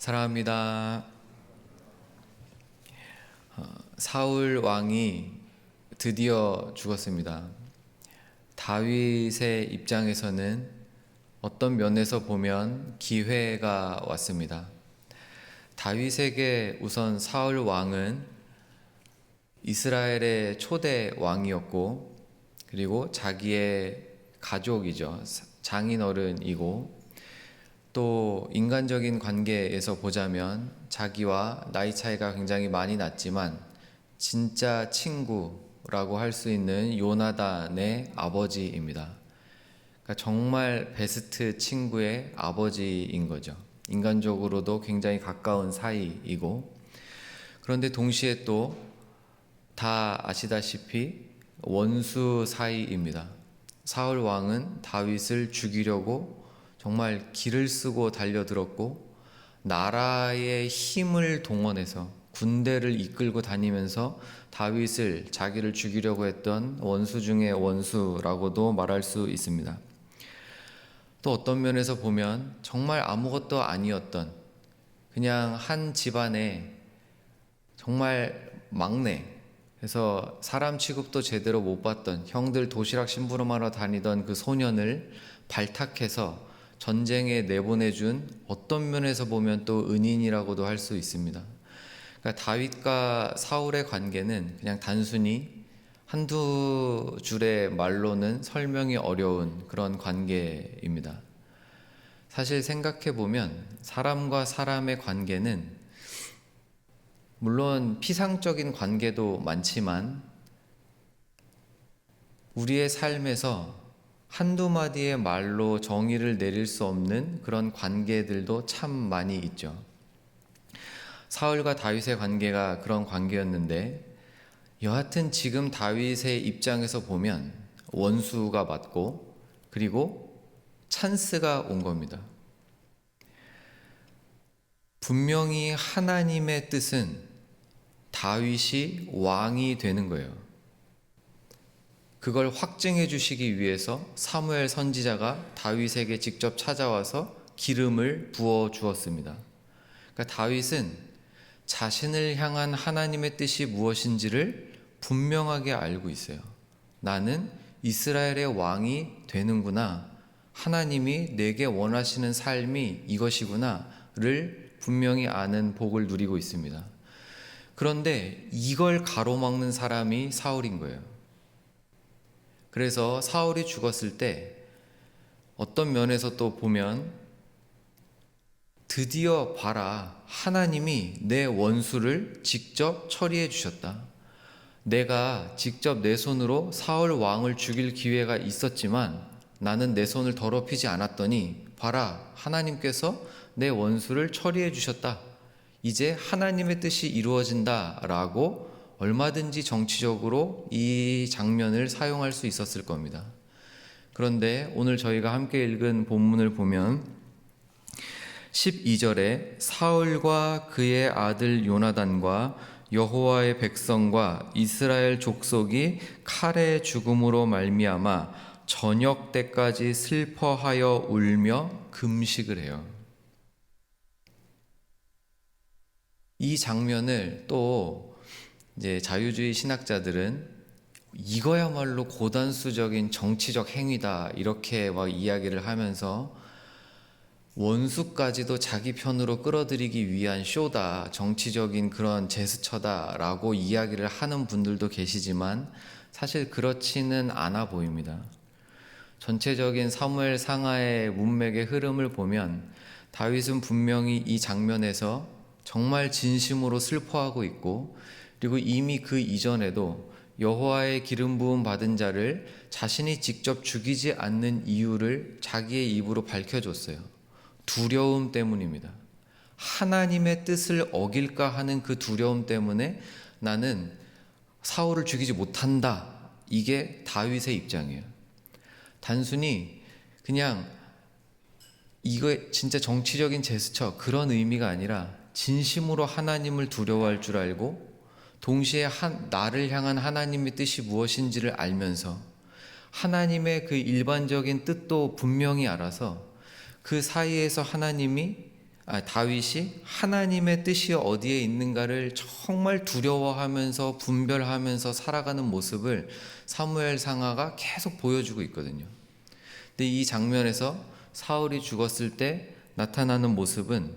사랑합니다. 사울 왕이 드디어 죽었습니다. 다윗의 입장에서는 어떤 면에서 보면 기회가 왔습니다. 다윗에게 우선 사울 왕은 이스라엘의 초대 왕이었고, 그리고 자기의 가족이죠. 장인어른이고, 또 인간적인 관계에서 보자면 자기와 나이 차이가 굉장히 많이 났지만 진짜 친구라고 할 수 있는 요나단의 아버지입니다. 그러니까 정말 베스트 친구의 아버지인 거죠. 인간적으로도 굉장히 가까운 사이이고, 그런데 동시에 또 다 아시다시피 원수 사이입니다. 사울 왕은 다윗을 죽이려고 정말 기를 쓰고 달려들었고, 나라의 힘을 동원해서 군대를 이끌고 다니면서 다윗을, 자기를 죽이려고 했던 원수 중의 원수라고도 말할 수 있습니다. 또 어떤 면에서 보면 정말 아무것도 아니었던, 그냥 한 집안의 정말 막내, 그래서 사람 취급도 제대로 못 받던, 형들 도시락 심부름하러 다니던 그 소년을 발탁해서 전쟁에 내보내준, 어떤 면에서 보면 또 은인이라고도 할 수 있습니다. 그러니까 다윗과 사울의 관계는 그냥 단순히 한두 줄의 말로는 설명이 어려운 그런 관계입니다. 사실 생각해 보면 사람과 사람의 관계는 물론 피상적인 관계도 많지만 우리의 삶에서 한두 마디의 말로 정의를 내릴 수 없는 그런 관계들도 참 많이 있죠. 사울과 다윗의 관계가 그런 관계였는데, 여하튼 지금 다윗의 입장에서 보면 원수가 맞고, 그리고 찬스가 온 겁니다. 분명히 하나님의 뜻은 다윗이 왕이 되는 거예요. 그걸 확증해 주시기 위해서 사무엘 선지자가 다윗에게 직접 찾아와서 기름을 부어 주었습니다. 그러니까 다윗은 자신을 향한 하나님의 뜻이 무엇인지를 분명하게 알고 있어요. 나는 이스라엘의 왕이 되는구나, 하나님이 내게 원하시는 삶이 이것이구나를 분명히 아는 복을 누리고 있습니다. 그런데 이걸 가로막는 사람이 사울인 거예요. 그래서 사울이 죽었을 때 어떤 면에서 또 보면, 드디어 봐라, 하나님이 내 원수를 직접 처리해 주셨다. 내가 직접 내 손으로 사울 왕을 죽일 기회가 있었지만 나는 내 손을 더럽히지 않았더니 봐라, 하나님께서 내 원수를 처리해 주셨다. 이제 하나님의 뜻이 이루어진다라고 얼마든지 정치적으로 이 장면을 사용할 수 있었을 겁니다. 그런데 오늘 저희가 함께 읽은 본문을 보면 12절에 사울과 그의 아들 요나단과 여호와의 백성과 이스라엘 족속이 칼의 죽음으로 말미암아 저녁 때까지 슬퍼하여 울며 금식을 해요. 이 장면을 또 이제 자유주의 신학자들은 이거야말로 고단수적인 정치적 행위다, 이렇게 막 이야기를 하면서 원수까지도 자기 편으로 끌어들이기 위한 쇼다, 정치적인 그런 제스처다라고 이야기를 하는 분들도 계시지만 사실 그렇지는 않아 보입니다. 전체적인 사무엘 상하의 문맥의 흐름을 보면 다윗은 분명히 이 장면에서 정말 진심으로 슬퍼하고 있고, 그리고 이미 그 이전에도 여호와의 기름 부음 받은 자를 자신이 직접 죽이지 않는 이유를 자기의 입으로 밝혀줬어요. 두려움 때문입니다. 하나님의 뜻을 어길까 하는 그 두려움 때문에 나는 사울을 죽이지 못한다. 이게 다윗의 입장이에요. 단순히 그냥 이거 진짜 정치적인 제스처, 그런 의미가 아니라 진심으로 하나님을 두려워할 줄 알고, 동시에 나를 향한 하나님의 뜻이 무엇인지를 알면서 하나님의 그 일반적인 뜻도 분명히 알아서 그 사이에서 하나님이 다윗이 하나님의 뜻이 어디에 있는가를 정말 두려워하면서 분별하면서 살아가는 모습을 사무엘 상하가 계속 보여주고 있거든요. 근데 이 장면에서 사울이 죽었을 때 나타나는 모습은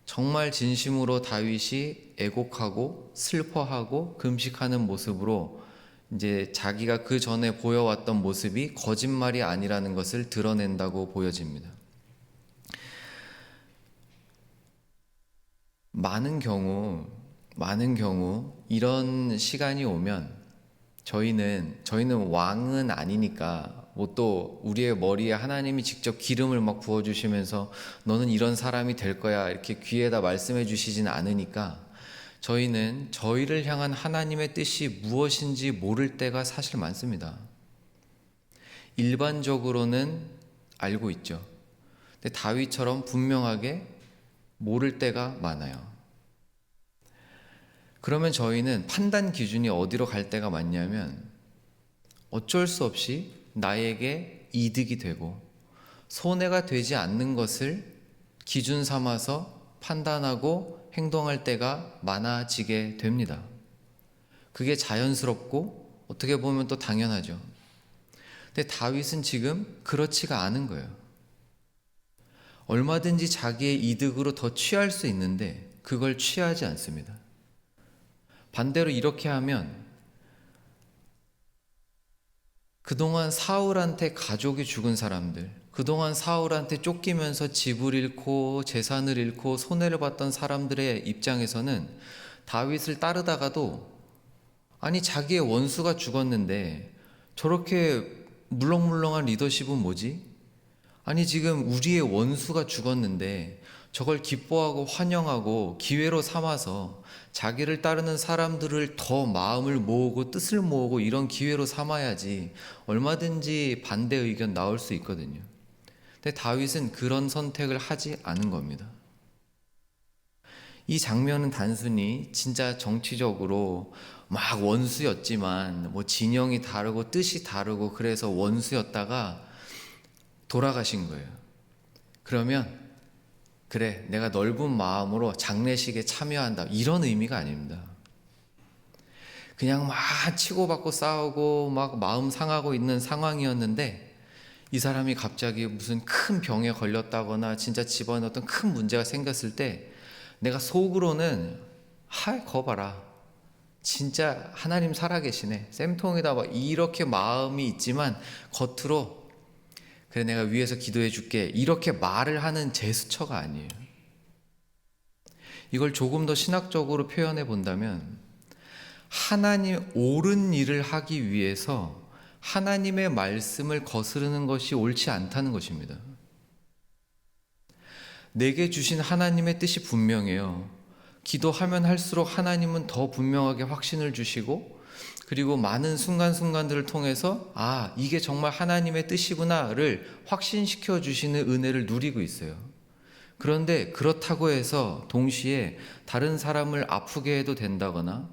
정말 진심으로 다윗이 애곡하고 슬퍼하고 금식하는 모습으로 이제 자기가 그 전에 보여왔던 모습이 거짓말이 아니라는 것을 드러낸다고 보여집니다. 많은 경우 이런 시간이 오면 저희는 왕은 아니니까 뭐 또 우리의 머리에 하나님이 직접 기름을 막 부어주시면서 너는 이런 사람이 될 거야 이렇게 귀에다 말씀해 주시진 않으니까 저희는 저희를 향한 하나님의 뜻이 무엇인지 모를 때가 사실 많습니다. 일반적으로는 알고 있죠. 근데 다윗처럼 분명하게 모를 때가 많아요. 그러면 저희는 판단 기준이 어디로 갈 때가 많냐면 어쩔 수 없이 나에게 이득이 되고 손해가 되지 않는 것을 기준 삼아서 판단하고 행동할 때가 많아지게 됩니다. 그게 자연스럽고 어떻게 보면 또 당연하죠. 근데 다윗은 지금 그렇지가 않은 거예요. 얼마든지 자기의 이득으로 더 취할 수 있는데 그걸 취하지 않습니다. 반대로 이렇게 하면 그동안 사울한테 가족이 죽은 사람들, 그동안 사울한테 쫓기면서 집을 잃고 재산을 잃고 손해를 봤던 사람들의 입장에서는 다윗을 따르다가도 아니 자기의 원수가 죽었는데 저렇게 물렁물렁한 리더십은 뭐지? 아니 지금 우리의 원수가 죽었는데 저걸 기뻐하고 환영하고 기회로 삼아서 자기를 따르는 사람들을 더 마음을 모으고 뜻을 모으고 이런 기회로 삼아야지 얼마든지 반대 의견 나올 수 있거든요. 근데 다윗은 그런 선택을 하지 않은 겁니다. 이 장면은 단순히 진짜 정치적으로 막 원수였지만 뭐 진영이 다르고 뜻이 다르고 그래서 원수였다가 돌아가신 거예요. 그러면 그래 내가 넓은 마음으로 장례식에 참여한다 이런 의미가 아닙니다. 그냥 막 치고받고 싸우고 막 마음 상하고 있는 상황이었는데 이 사람이 갑자기 무슨 큰 병에 걸렸다거나 진짜 집안에 어떤 큰 문제가 생겼을 때 내가 속으로는 거 봐라 진짜 하나님 살아계시네 쌤통이다 막 이렇게 마음이 있지만 겉으로 그래 내가 위에서 기도해 줄게 이렇게 말을 하는 제스처가 아니에요. 이걸 조금 더 신학적으로 표현해 본다면 하나님 옳은 일을 하기 위해서 하나님의 말씀을 거스르는 것이 옳지 않다는 것입니다. 내게 주신 하나님의 뜻이 분명해요. 기도하면 할수록 하나님은 더 분명하게 확신을 주시고 그리고 많은 순간순간들을 통해서 이게 정말 하나님의 뜻이구나를 확신시켜 주시는 은혜를 누리고 있어요. 그런데 그렇다고 해서 동시에 다른 사람을 아프게 해도 된다거나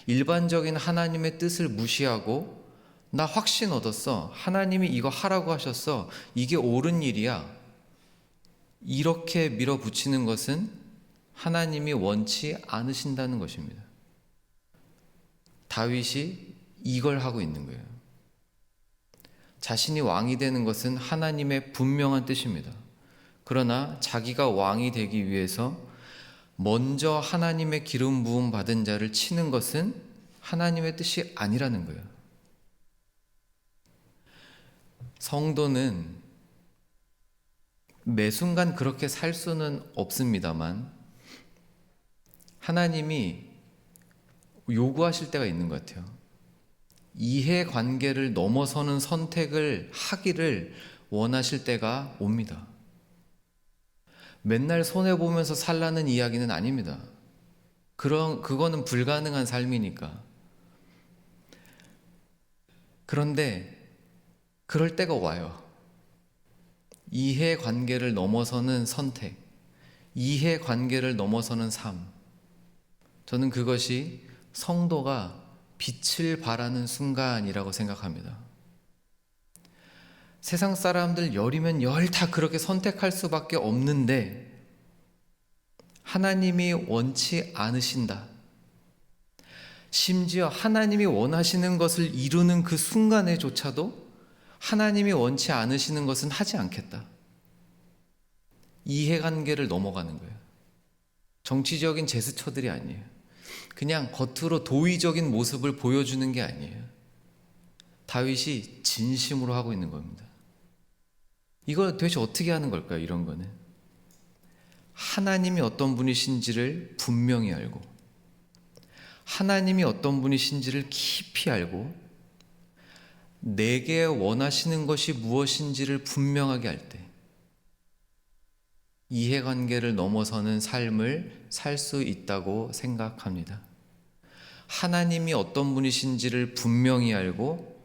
일반적인 하나님의 뜻을 무시하고 나 확신 얻었어 하나님이 이거 하라고 하셨어 이게 옳은 일이야 이렇게 밀어붙이는 것은 하나님이 원치 않으신다는 것입니다. 다윗이 이걸 하고 있는 거예요. 자신이 왕이 되는 것은 하나님의 분명한 뜻입니다. 그러나 자기가 왕이 되기 위해서 먼저 하나님의 기름 부음 받은 자를 치는 것은 하나님의 뜻이 아니라는 거예요. 성도는 매 순간 그렇게 살 수는 없습니다만 하나님이 요구하실 때가 있는 것 같아요. 이해관계를 넘어서는 선택을 하기를 원하실 때가 옵니다. 맨날 손해보면서 살라는 이야기는 아닙니다. 그거는 불가능한 삶이니까. 그런데 그럴 때가 와요. 이해관계를 넘어서는 선택, 이해관계를 넘어서는 삶. 저는 그것이 성도가 빛을 발하는 순간이라고 생각합니다. 세상 사람들 열이면 열 다 그렇게 선택할 수밖에 없는데 하나님이 원치 않으신다. 심지어 하나님이 원하시는 것을 이루는 그 순간에조차도 하나님이 원치 않으시는 것은 하지 않겠다. 이해관계를 넘어가는 거예요. 정치적인 제스처들이 아니에요. 그냥 겉으로 도의적인 모습을 보여주는 게 아니에요. 다윗이 진심으로 하고 있는 겁니다. 이걸 도대체 어떻게 하는 걸까요? 이런 거는 하나님이 어떤 분이신지를 분명히 알고, 하나님이 어떤 분이신지를 깊이 알고, 내게 원하시는 것이 무엇인지를 분명하게 할 때 이해관계를 넘어서는 삶을 살 수 있다고 생각합니다. 하나님이 어떤 분이신지를 분명히 알고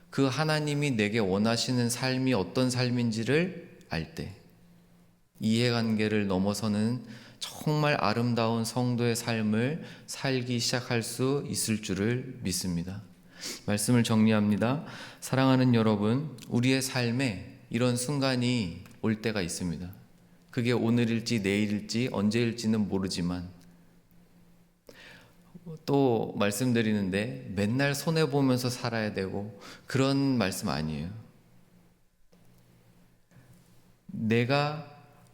그 하나님이 내게 원하시는 삶이 어떤 삶인지를 알 때 이해관계를 넘어서는 정말 아름다운 성도의 삶을 살기 시작할 수 있을 줄을 믿습니다. 말씀을 정리합니다. 사랑하는 여러분, 우리의 삶에 이런 순간이 올 때가 있습니다. 그게 오늘일지 내일일지 언제일지는 모르지만, 또 말씀드리는데 맨날 손해보면서 살아야 되고 그런 말씀 아니에요.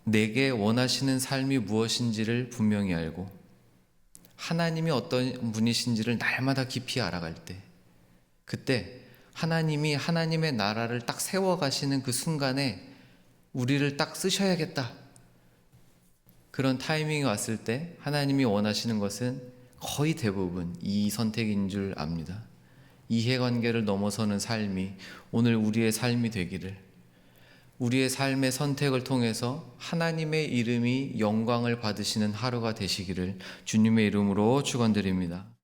내게 원하시는 삶이 무엇인지를 분명히 알고 하나님이 어떤 분이신지를 날마다 깊이 알아갈 때, 그때 하나님이 하나님의 나라를 딱 세워가시는 그 순간에 우리를 딱 쓰셔야겠다, 그런 타이밍이 왔을 때 하나님이 원하시는 것은 거의 대부분 이 선택인 줄 압니다. 이해관계를 넘어서는 삶이 오늘 우리의 삶이 되기를, 우리의 삶의 선택을 통해서 하나님의 이름이 영광을 받으시는 하루가 되시기를 주님의 이름으로 축원드립니다.